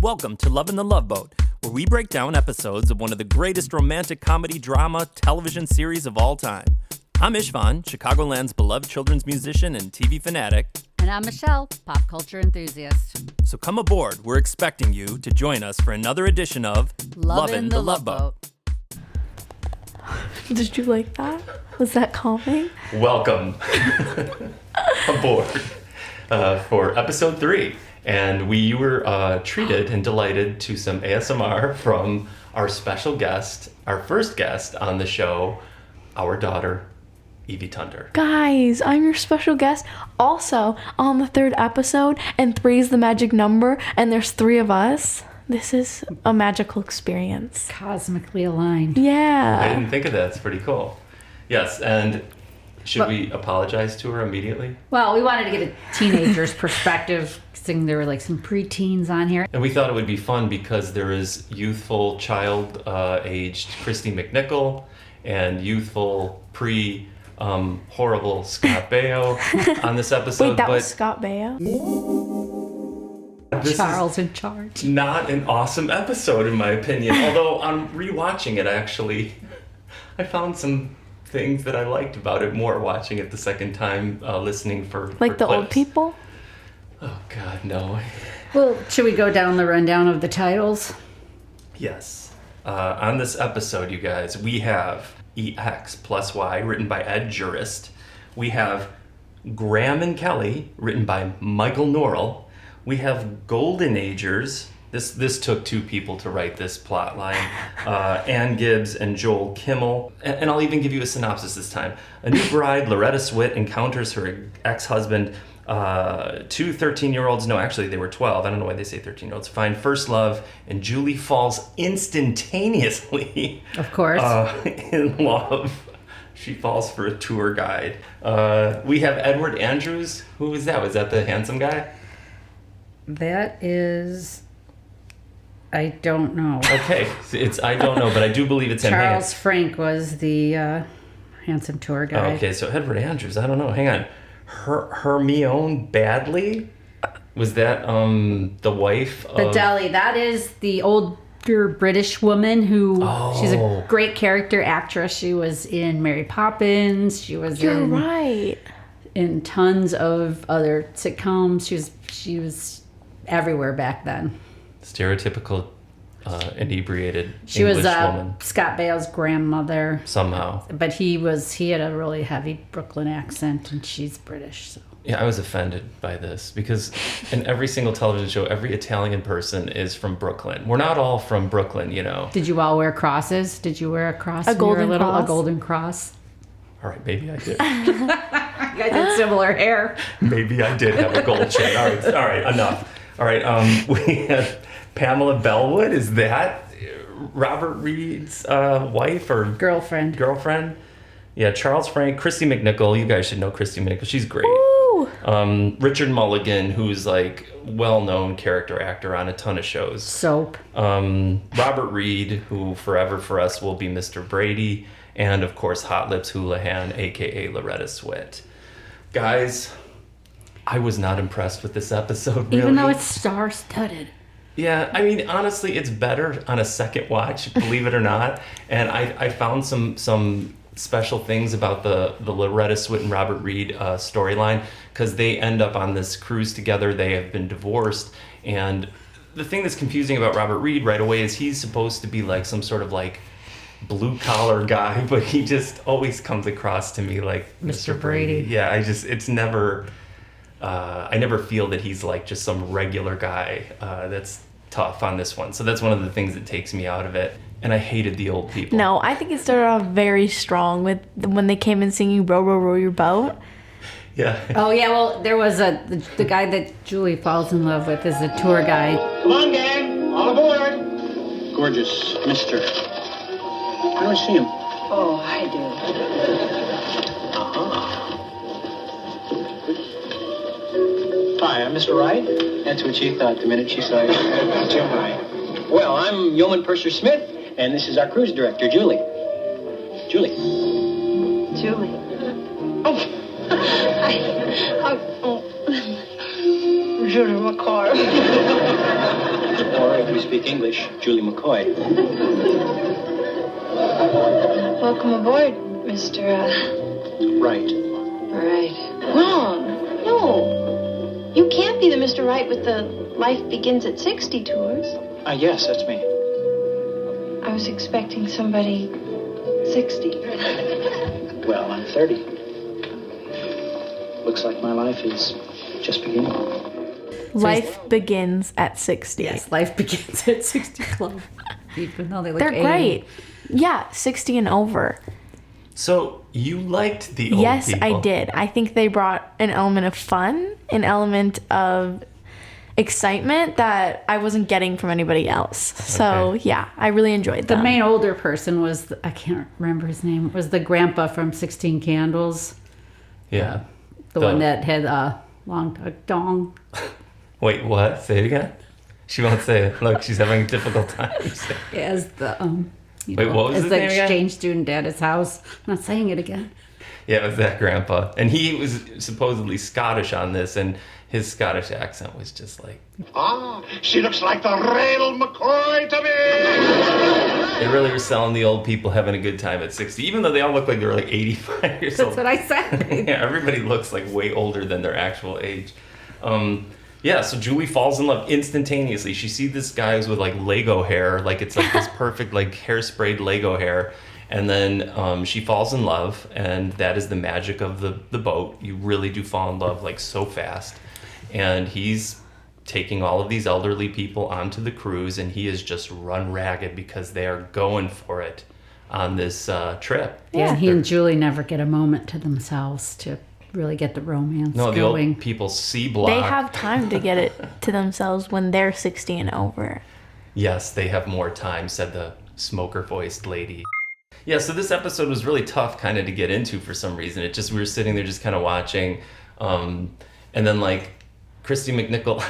Welcome to Love in the Love Boat, where we break down episodes of one of the greatest romantic comedy drama television series of all time. I'm Istvan, Chicagoland's beloved children's musician and TV fanatic. And I'm Michelle, pop culture enthusiast. So come aboard, we're expecting you to join us for another edition of Love in the Love Boat. Did you like that? Was that calming? Welcome aboard for episode 3. And we were treated and delighted to some ASMR from our special guest, our first guest on the show, our daughter, Evie Tunder. Guys, I'm your special guest. Also, on the 3rd episode, and 3 is the magic number, and there's 3 of us. This is a magical experience. Cosmically aligned. Yeah. I didn't think of that. It's pretty cool. Yes, and should we apologize to her immediately? Well, we wanted to get a teenager's perspective, seeing there were like some preteens on here. And we thought it would be fun because there is youthful, child-aged Kristy McNichol and youthful, horrible Scott Baio on this episode. Wait, that was Scott Baio? Charles in charge. Not an awesome episode, in my opinion. Although on rewatching it, I found some things that I liked about it more watching it the second time, listening for Like the clips. old people? Oh, God, no. Well, should we go down the rundown of the titles? Yes. On this episode, you guys, we have EX plus Y, written by Ed Jurist. We have Graham and Kelly, written by Michael Norrell. We have Golden Agers. This took 2 people to write this plot line. Ann Gibbs and Joel Kimmel. And I'll even give you a synopsis this time. A new bride, Loretta Swit, encounters her ex-husband. 2 13-year-olds, no, actually they were 12. I don't know why they say 13-year-olds. Find first love, and Julie falls instantaneously. Of course. In love. She falls for a tour guide. We have Edward Andrews. Who was that? Was that the handsome guy? That is... I don't know. Okay, I don't know, but I do believe it's him. Charles Frank was the handsome tour guide. Okay, so Edward Andrews, I don't know. Hang on. Hermione Badley? Was that the wife of... The Deli. That is the older British woman who... She's a great character actress. She was in Mary Poppins. She was You're right. in tons of other sitcoms. She was everywhere back then. Stereotypical inebriated She English was woman. Scott Baio's grandmother. Somehow. But he had a really heavy Brooklyn accent, and she's British, so... Yeah, I was offended by this because in every single television show, every Italian person is from Brooklyn. We're not all from Brooklyn, you know. Did you all wear crosses? Did you wear a cross? A golden cross? A golden cross. All right, maybe I did. You guys had similar hair. Maybe I did have a gold chain. All right, enough. All right, we have Pamela Bellwood. Is that Robert Reed's wife or girlfriend? Yeah, Charles Frank, Kristy McNichol. You guys should know Kristy McNichol. She's great. Woo! Richard Mulligan, who's like well-known character actor on a ton of shows. Soap. Robert Reed, who forever for us will be Mr. Brady, and of course Hot Lips Houlihan, aka Loretta Swit. Guys, I was not impressed with this episode, really. Even though it's star-studded. Yeah, I mean, honestly, it's better on a second watch, believe it or not. And I found some special things about the Loretta Swit and Robert Reed storyline, because they end up on this cruise together. They have been divorced. And the thing that's confusing about Robert Reed right away is he's supposed to be like some sort of like blue-collar guy, but he just always comes across to me like Mr. Brady. Yeah, it's never... I never feel that he's like just some regular guy that's tough on this one. So that's one of the things that takes me out of it. And I hated the old people. No, I think it started off very strong with when they came in singing Row, Row, Row Your Boat. Yeah. Oh, yeah, well, there was the guy that Julie falls in love with is a tour guide. Come on, gang, all aboard. Gorgeous mister. How do I see him? Oh, I do. Hi, I'm Mr. Wright. That's what she thought the minute she saw you. Jim Wright. Well, I'm Yeoman Purser Smith, and this is our cruise director, Julie. Julie. Julie. Julie McCord. Or speak English, Julie McCoy. Welcome aboard, Mr. Right. Right. Wrong. No. You can't be the Mr. Right with the Life Begins at 60 tours. Yes, that's me. I was expecting somebody 60. Well, I'm 30. Looks like my life is just beginning. Life begins at 60. Yes, Life Begins at 60 Club. Even though they look They're 80. great. Yeah, 60 and over. So you liked the old Yes, people. I did. I think they brought an element of fun, an element of excitement that I wasn't getting from anybody else. So, Okay. yeah, I really enjoyed The them. main older person was, I can't remember his name, it was the grandpa from 16 Candles. Yeah. The one that had a long dong. Wait, what? Say it again. She won't say it. Look, she's having a difficult time. As the, Wait, what was as his the name again? exchange student at his house. I'm not saying it again. Yeah, it was that grandpa. And he was supposedly Scottish on this, and his Scottish accent was just like... She looks like the real McCoy to me! They really were selling the old people having a good time at 60, even though they all look like they were like 85 years old. That's what I said. Yeah, everybody looks like way older than their actual age. Yeah, so Julie falls in love instantaneously. She sees this guy who's with like Lego hair, like it's like this perfect like hairsprayed Lego hair. And then she falls in love, and that is the magic of the boat. You really do fall in love like so fast. And he's taking all of these elderly people onto the cruise, and he is just run ragged because they are going for it on this trip. Yeah, he and Julie never get a moment to themselves to really get the romance No, the going. old people C block. They have time to get it to themselves when they're 60 and over. Yes, they have more time, said the smoker-voiced lady. Yeah, so this episode was really tough kind of to get into for some reason. It just, we were sitting there just kind of watching. And then like Kristy McNichol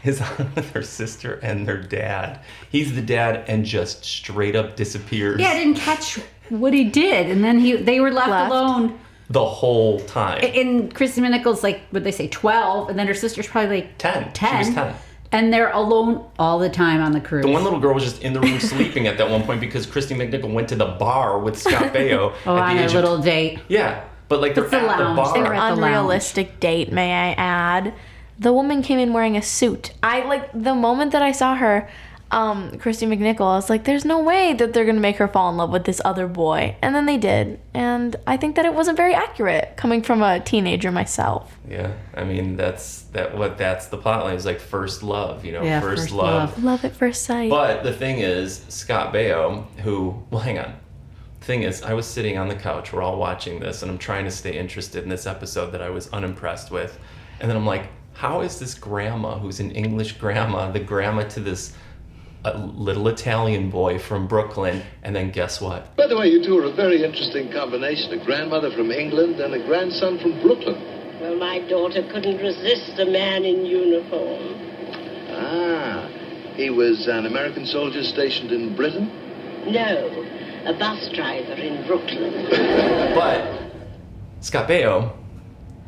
is on with her sister and their dad. He's the dad and just straight up disappears. Yeah, I didn't catch what he did. And then they were left alone. The whole time. And Kristy McNichol's like, would they say 12? And then her sister's probably like 10. 10. She was 10. And they're alone all the time on the cruise. The one little girl was just in the room sleeping at that one point because Kristy McNichol went to the bar with Scott Baio. on a little date. Yeah, but like they're It's a at the lounge. bar. They were at the Unrealistic date, may I add. The woman came in wearing a suit. I like the moment that I saw her, Kristy McNichol, I was like, there's no way that they're gonna make her fall in love with this other boy. And then they did. And I think that it wasn't very accurate coming from a teenager myself. Yeah, I mean that's the plot line. It's like first love, you know, Yeah, first first love. love. Love at first sight. But the thing is, Scott Baio, who, well, hang on. The thing is, I was sitting on the couch, we're all watching this, and I'm trying to stay interested in this episode that I was unimpressed with. And then I'm like, how is this grandma, who's an English grandma, the grandma to this little Italian boy from Brooklyn? And then guess what? By the way, you two are a very interesting combination. A grandmother from England and a grandson from Brooklyn. Well, my daughter couldn't resist a man in uniform. Ah, he was an American soldier stationed in Britain? No, a bus driver in Brooklyn. But Scott Baio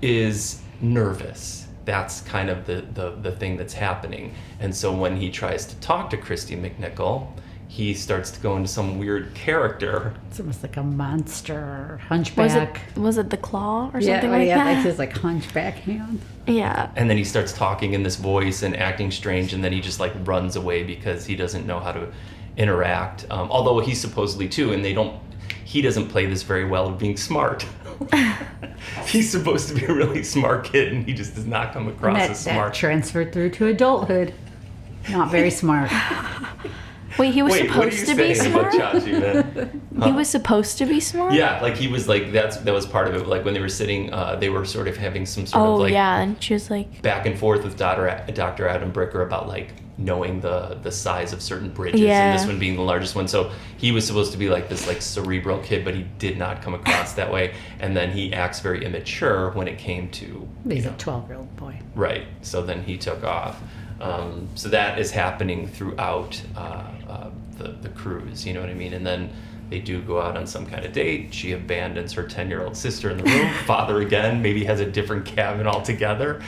is nervous. That's kind of the thing that's happening. And so when he tries to talk to Kristy McNichol, he starts to go into some weird character. It's almost like a monster hunchback. Was it the claw or Yeah, something like yeah, that? like his like hunchback hand. Yeah. And then he starts talking in this voice and acting strange, and then he just like runs away because he doesn't know how to interact. Although he's supposedly too, and he doesn't play this very well of being smart. He's supposed to be a really smart kid, and he just does not come across And as that smart. transferred through to adulthood. Not very smart. Wait, he was Wait, what are you supposed to be saying about smart? Chachi, man? He was supposed to be smart? Yeah, like he was like that was part of it. Like when they were sitting, they were sort of having some sort of like yeah, and she was like, back and forth with Dr. Adam Bricker about like knowing the size of certain bridges, Yeah. and this one being the largest one. So he was supposed to be like this like cerebral kid, but he did not come across that way. And then he acts very immature when it came to He's a 12-year-old boy. right. So then he took off. So that is happening throughout the cruise, you know what I mean? And then they do go out on some kind of date. She abandons her 10-year-old sister in the room. Father again, maybe has a different cabin altogether.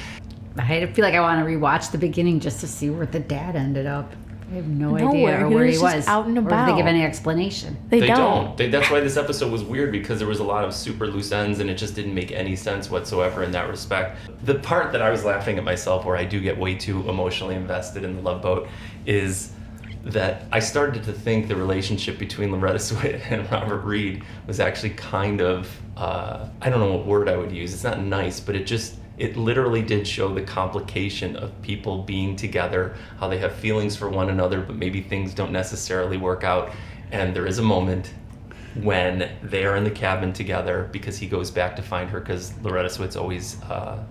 I feel like I want to rewatch the beginning just to see where the dad ended up. We have no Nowhere. idea He where was he just was. out and Or if about. they give any explanation. They don't. That's why this episode was weird, because there was a lot of super loose ends and it just didn't make any sense whatsoever in that respect. The part that I was laughing at myself, where I do get way too emotionally invested in the Love Boat, is that I started to think the relationship between Loretta Swit and Robert Reed was actually kind of, I don't know what word I would use. It's not nice, but it literally did show the complication of people being together, how they have feelings for one another, but maybe things don't necessarily work out. And there is a moment when they are in the cabin together, because he goes back to find her, because Loretta Swit's always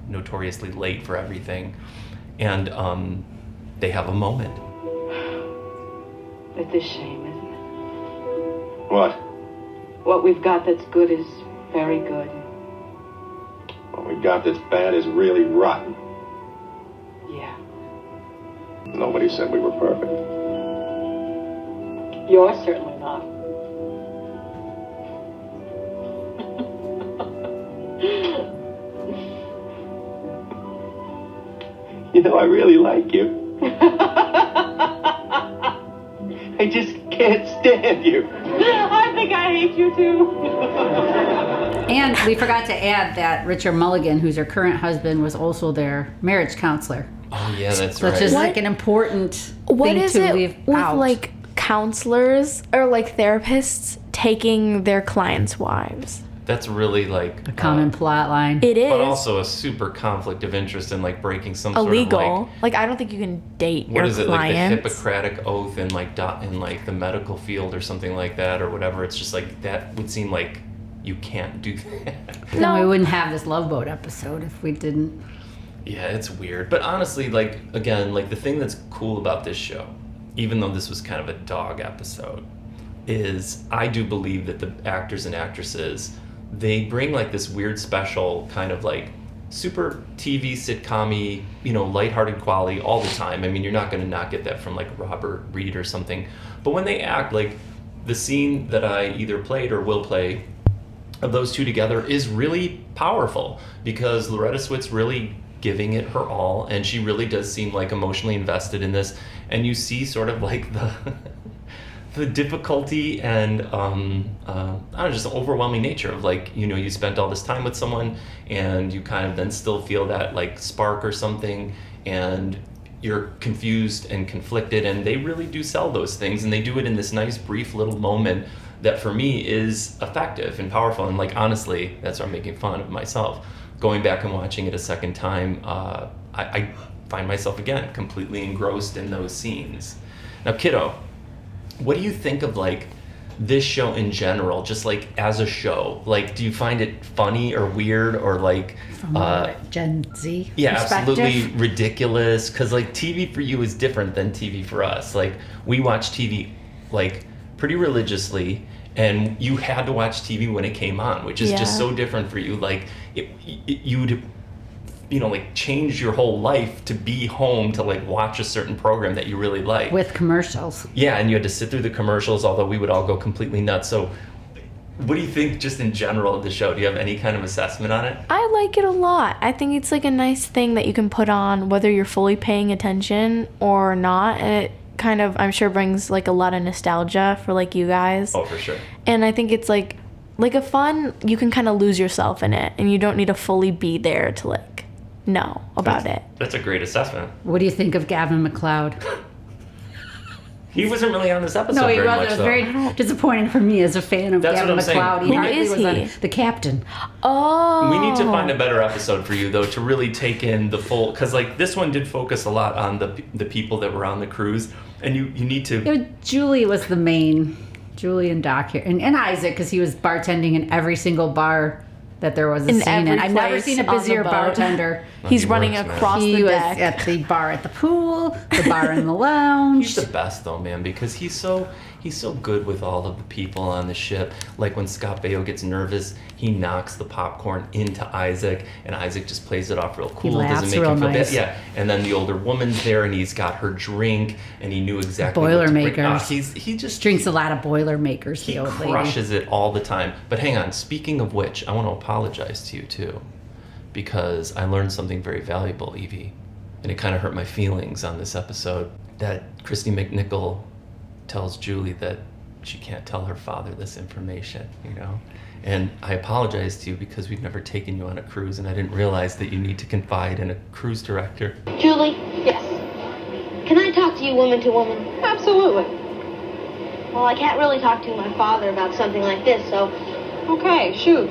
notoriously late for everything. And they have a moment. It's a shame, isn't it? What? What we've got that's good is very good. What we got that's bad is really rotten. Yeah. Nobody said we were perfect. You're certainly not. You know, I really like you. I just can't stand you. I think I hate you too. And we forgot to add that Richard Mulligan, who's her current husband, was also their marriage counselor. Oh yeah, that's Which right. is like an important What thing is to it leave with out. like counselors or like therapists taking their clients' wives? That's really like a common plot line. It is. But also a super conflict of interest in like breaking some illegal. sort of like I don't think you can date what your is it, clients. like the Hippocratic oath in like the medical field or something like that or whatever. It's just like that would seem like you can't do that. Then we wouldn't have this Love Boat episode if we didn't. Yeah, it's weird. But honestly, like again, like the thing that's cool about this show, even though this was kind of a dog episode, is I do believe that the actors and actresses, they bring like this weird special kind of like super TV sitcom-y, you know, lighthearted quality all the time. I mean, you're not going to not get that from like Robert Reed or something. But when they act, like the scene that I either played or will play of those two together is really powerful, because Loretta Swit's really giving it her all, and she really does seem like emotionally invested in this. And you see sort of like the difficulty and I don't know, just the overwhelming nature of like, you know, you spent all this time with someone and you kind of then still feel that like spark or something, and you're confused and conflicted, and they really do sell those things, and they do it in this nice brief little moment that for me is effective and powerful. And like honestly, that's why I'm making fun of myself. Going back and watching it a second time, I find myself again completely engrossed in those scenes. Now, kiddo, what do you think of like this show in general, just like as a show? Like, do you find it funny or weird or like From a Gen Z perspective? absolutely ridiculous? Because like TV for you is different than TV for us. Like we watch TV like pretty religiously, and you had to watch TV when it came on, which is just so different for you. Like you'd, you know, like change your whole life to be home to like watch a certain program that you really like. With commercials. Yeah, and you had to sit through the commercials, although we would all go completely nuts. So what do you think just in general of the show? Do you have any kind of assessment on it? I like it a lot. I think it's like a nice thing that you can put on whether you're fully paying attention or not. And it kind of, I'm sure, brings like a lot of nostalgia for like you guys. Oh, for sure. And I think it's like a fun, you can kind of lose yourself in it, and you don't need to fully be there to like know about it. That's a great assessment. What do you think of Gavin McLeod? He wasn't really on this episode No, he very wasn't. much, It was though. very disappointing for me as a fan of That's Gavin what I'm saying. McLeod. He Who hardly is was he? on the captain. Oh. We need to find a better episode for you, though, to really take in the full, because like this one did focus a lot on the people that were on the cruise, and you need to. Julie was the main. Julie and Doc here, and Isaac, because he was bartending in every single bar that there was a scene in. I've never seen a busier bartender. He's running across he the was deck. at the bar at the pool, the bar in the lounge. He's the best though, man, because he's so good with all of the people on the ship. Like when Scott Baio gets nervous, he knocks the popcorn into Isaac, and Isaac just plays it off real cool. laughs Doesn't make real him feel nice. bad. Yeah, and then the older woman's there, and he's got her drink, and he knew exactly. Boilermakers. He just drinks a lot of Boilermakers. He the old lady. crushes it all the time. But hang on, speaking of which, I want to apologize to you too, because I learned something very valuable, Evie, and it kind of hurt my feelings on this episode. that Kristy McNichol tells Julie that she can't tell her father this information, you know? And I apologize to you because we've never taken you on a cruise, and I didn't realize that you need to confide in a cruise director. Julie? Yes. Can I talk to you woman to woman? Absolutely. Well, I can't really talk to my father about something like this, so... Okay, shoot.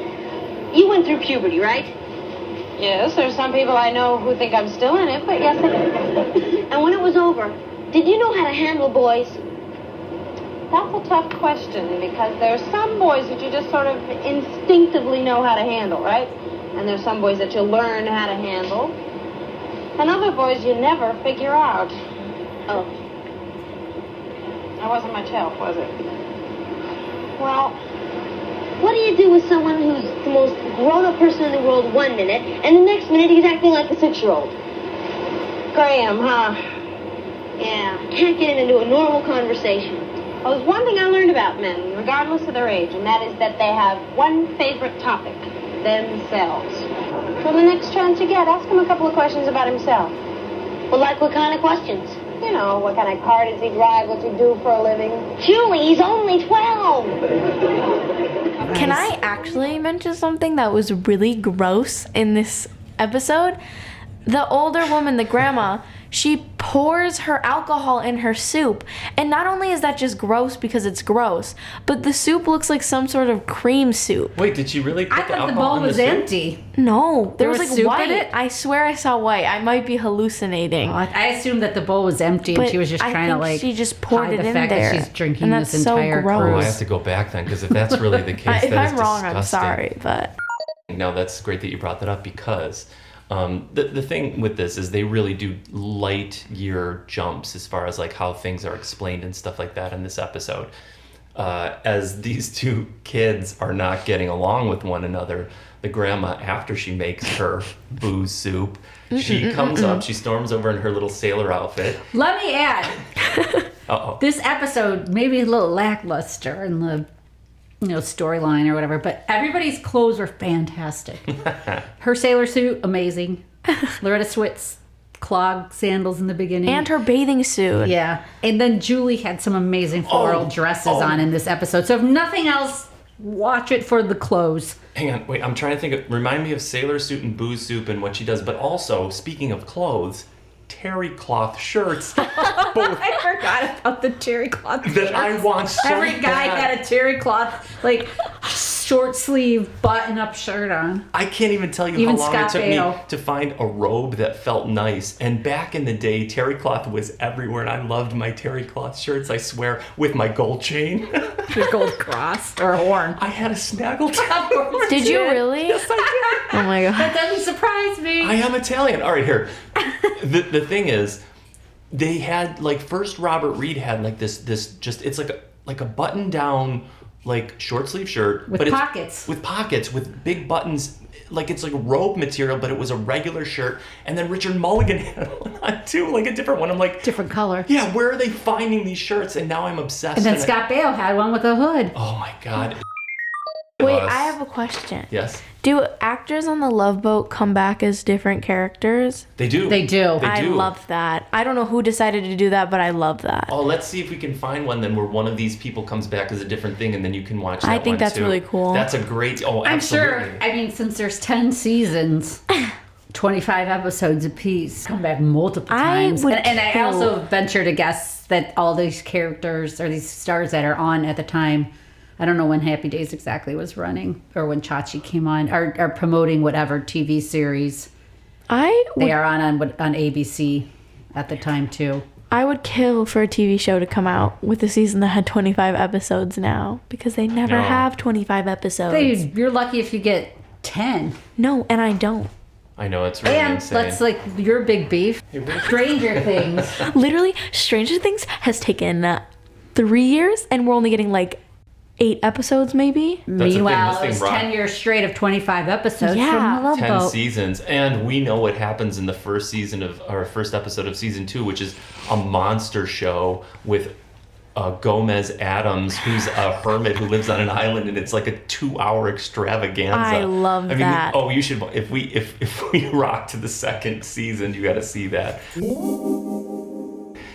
You went through puberty, right? Yes, there's some people I know who think I'm still in it, but yes, I did. And when it was over, did you know how to handle boys? That's a tough question, because there's some boys that you just sort of instinctively know how to handle, right? And there's some boys that you learn how to handle. And other boys you never figure out. Oh. That wasn't much help, was it? Well, what do you do with someone who's the most grown-up person in the world one minute, and the next minute he's acting like a 6-year-old? Graham, huh? Yeah, can't get him into a normal conversation. Well, there's one thing I learned about men, regardless of their age, and that is that they have one favorite topic, themselves. So the next chance you get, ask him a couple of questions about himself. Well, like what kind of questions? You know, what kind of car does he drive, what's he do for a living? Julie, he's only 12! Can I actually mention something that was really gross in this episode? The older woman, the grandma, she pours her alcohol in her soup. And not only is that just gross because it's gross, but the soup looks like some sort of cream soup. Wait, did she really put I the thought the alcohol bowl in the was soup? empty. No, there was like soup white. in it? I swear I saw white. I might be hallucinating. Oh, I assumed that the bowl was empty and But she was just I trying to think like she just poured hide it the in fact there. that she's drinking And this that's so entire gross. Oh, I cruise. have to go back then, because if that's really the case, If that is I'm wrong, disgusting. I'm sorry, but... No, that's great that you brought that up, because the thing with this is they really do light year jumps as far as like how things are explained and stuff like that in this episode. As these two kids are not getting along with one another, the grandma, after she makes her booze soup, she comes up, she storms over in her little sailor outfit. Let me add, Uh-oh. this episode may be a little lackluster in the storyline or whatever, but everybody's clothes were fantastic. Her sailor suit, amazing. Loretta Swit's clog sandals in the beginning. And her bathing suit. Yeah. And then Julie had some amazing floral dresses on in this episode. So if nothing else, watch it for the clothes. Hang on, wait, I'm trying to think of, remind me of sailor suit and booze soup and what she does, but also, speaking of clothes, terry cloth shirts. Both I forgot about the terry cloth that shirts. I want so Every guy bad. had a terry cloth, like, short sleeve button-up shirt on. I can't even tell you Even how long Scott it took Baio. me to find a robe that felt nice. And back in the day, terry cloth was everywhere, and I loved my terry cloth shirts, I swear, with my gold chain. Your gold cross or horn. I had a snaggle top. Did you really? Yes, I did. Oh my god. That doesn't surprise me. I am Italian. All right, here. The thing is, they had, like, first Robert Reed had, like, this just, it's like a button-down, like, short-sleeve shirt. With but pockets. With pockets, with big buttons. Like, it's like robe material, but it was a regular shirt. And then Richard Mulligan had one on, too, like a different one. I'm like... Different color. Yeah, where are they finding these shirts? And now I'm obsessed. And then Scott Baio had one with a hood. Oh, my God. Wait, I have a question. Yes? Do actors on the Love Boat come back as different characters? They do. They do. I love that. I don't know who decided to do that, but I love that. Oh, let's see if we can find one then where one of these people comes back as a different thing, and then you can watch that I think one, that's too. really cool. That's a great... Oh, I'm absolutely. sure, I mean, since there's 10 seasons, 25 episodes apiece, come back multiple times. And I also venture to guess that all these characters or these stars that are on at the time, I don't know when Happy Days exactly was running or when Chachi came on, are promoting whatever TV series they are on ABC at the time too. I would kill for a TV show to come out with a season that had 25 episodes now, because they never have 25 episodes. You're lucky if you get 10. No, and I don't. I know, it's really And insane. that's like your big beef. Stranger Things. Literally, Stranger Things has taken 3 years, and we're only getting like 8 episodes maybe. Meanwhile, it was 10 years straight of 25 episodes from the Love 10 Boat. seasons, and we know what happens in the first episode of season 2, which is a monster show with Gomez Adams, who's a hermit who lives on an island, and it's like a 2-hour extravaganza. I love that. You should. If we rock to the second season, you got to see that.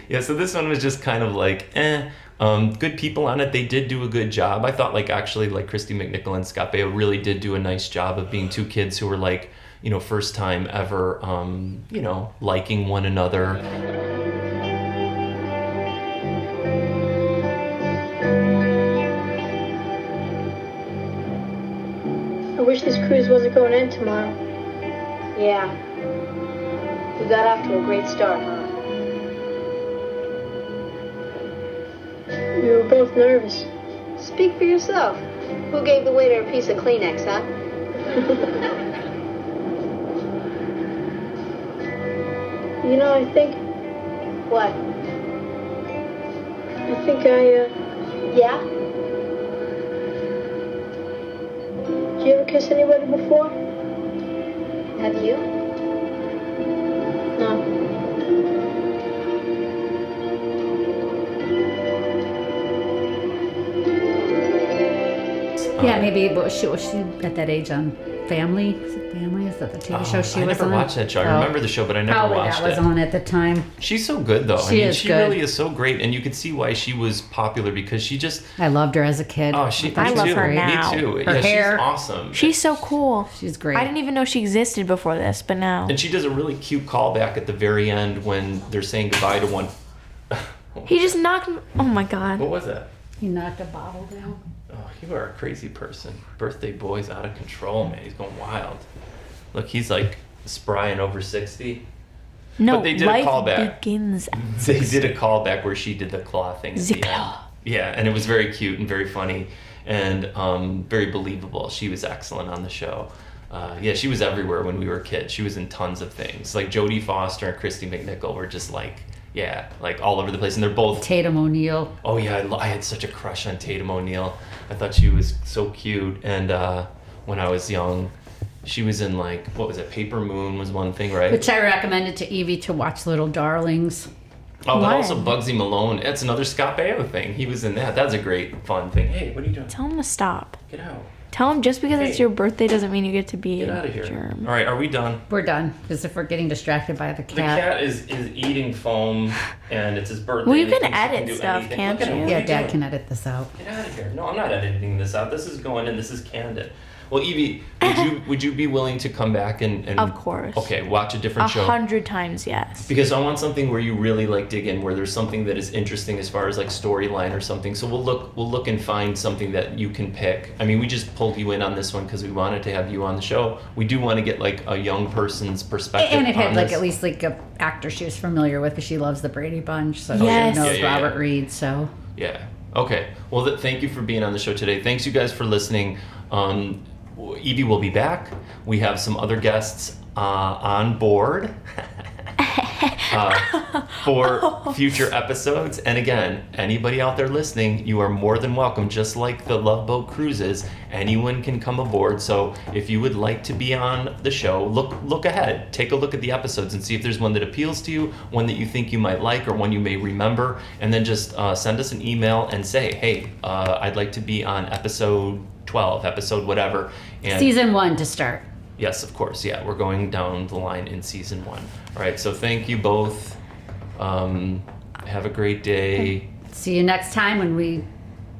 Yeah, so this one was just kind of like, good people on it. They did do a good job. I thought actually Kristy McNichol and Scott Baio really did do a nice job of being two kids who were first time ever, liking one another. I wish this cruise wasn't going to end tomorrow. Yeah. We got off to a great start, huh? You were both nervous. Speak for yourself. Who gave the waiter a piece of Kleenex, huh? I think... What? I think Yeah? Did you ever kiss anybody before? Have you? No. Yeah, maybe. Was she at that age on Family? Was it Family? Is that the TV show she was on? I never watched that show. I remember the show, but I never watched it. That was on at the time. She's so good, though. She really is so great, and you could see why she was popular because she just... I loved her as a kid. I love her now. Me too. Her hair. She's awesome. She's so cool. She's great. I didn't even know she existed before this, but now. And she does a really cute callback at the very end when they're saying goodbye to one... He just knocked... Oh, my God. What was that? He knocked a bottle down. Oh, you are a crazy person. Birthday boy's out of control, man. He's going wild. Look, he's spry and over 60. No, but they did life a callback. Begins at They did a callback where she did the claw thing at the end. Yeah, and it was very cute and very funny and very believable. She was excellent on the show. She was everywhere when we were kids. She was in tons of things. Jodie Foster and Kristy McNichol were just all over the place. And they're both... Tatum O'Neal. Oh, yeah, I had such a crush on Tatum O'Neal. I thought she was so cute. And when I was young, she was in, what was it? Paper Moon was one thing, right? Which I recommended to Evie to watch Little Darlings. Oh, but also Bugsy Malone. That's another Scott Baio thing. He was in that. That's a great, fun thing. Hey, what are you doing? Tell him to stop. Get out. Tell him just because it's your birthday doesn't mean you get to be Get out of here. Germ. All right, are we done? We're done. Because if we're getting distracted by the cat. The cat is eating foam, and it's his birthday. Well, you can edit stuff, can't you? Yeah, Dad can edit this out. Get out of here. No, I'm not editing this out. This is going in. This is candid. Well, Evie, would you be willing to come back and Of course. Okay, watch a different show? 100 times, yes. Because I want something where you really dig in, where there's something that is interesting as far as storyline or something. So we'll look and find something that you can pick. I mean, we just pulled you in on this one because we wanted to have you on the show. We do want to get a young person's perspective. And it had on this. at least a actor she was familiar with because she loves the Brady Bunch. So yes. she knows Robert Reed. So yeah. Okay. Well, thank you for being on the show today. Thanks you guys for listening. Evie will be back. We have some other guests on board for future episodes. And again, anybody out there listening, you are more than welcome. Just like the Love Boat Cruises, anyone can come aboard. So if you would like to be on the show, look ahead. Take a look at the episodes and see if there's one that appeals to you, one that you think you might like, or one you may remember. And then just send us an email and say, hey, I'd like to be on episode 12, episode whatever. And season 1 to start. Yes, of course. Yeah, we're going down the line in season 1. All right, so thank you both. Have a great day. See you next time when we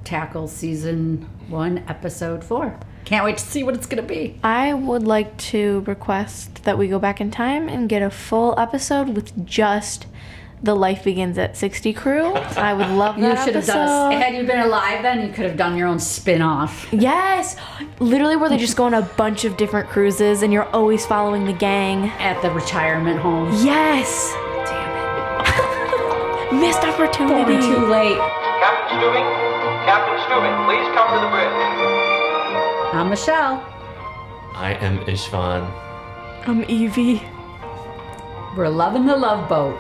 tackle season 1, episode 4. Can't wait to see what it's going to be. I would like to request that we go back in time and get a full episode with just the Life Begins at 60 crew. I would love that. You should have done. Had you been alive then, you could have done your own spin-off. Yes, literally, where they just go on a bunch of different cruises, and you're always following the gang at the retirement home. Yes. Damn it. Missed opportunity. Too late. Captain Stubing, please come to the bridge. I'm Michelle. I am Istvan. I'm Evie. We're loving the Love Boat.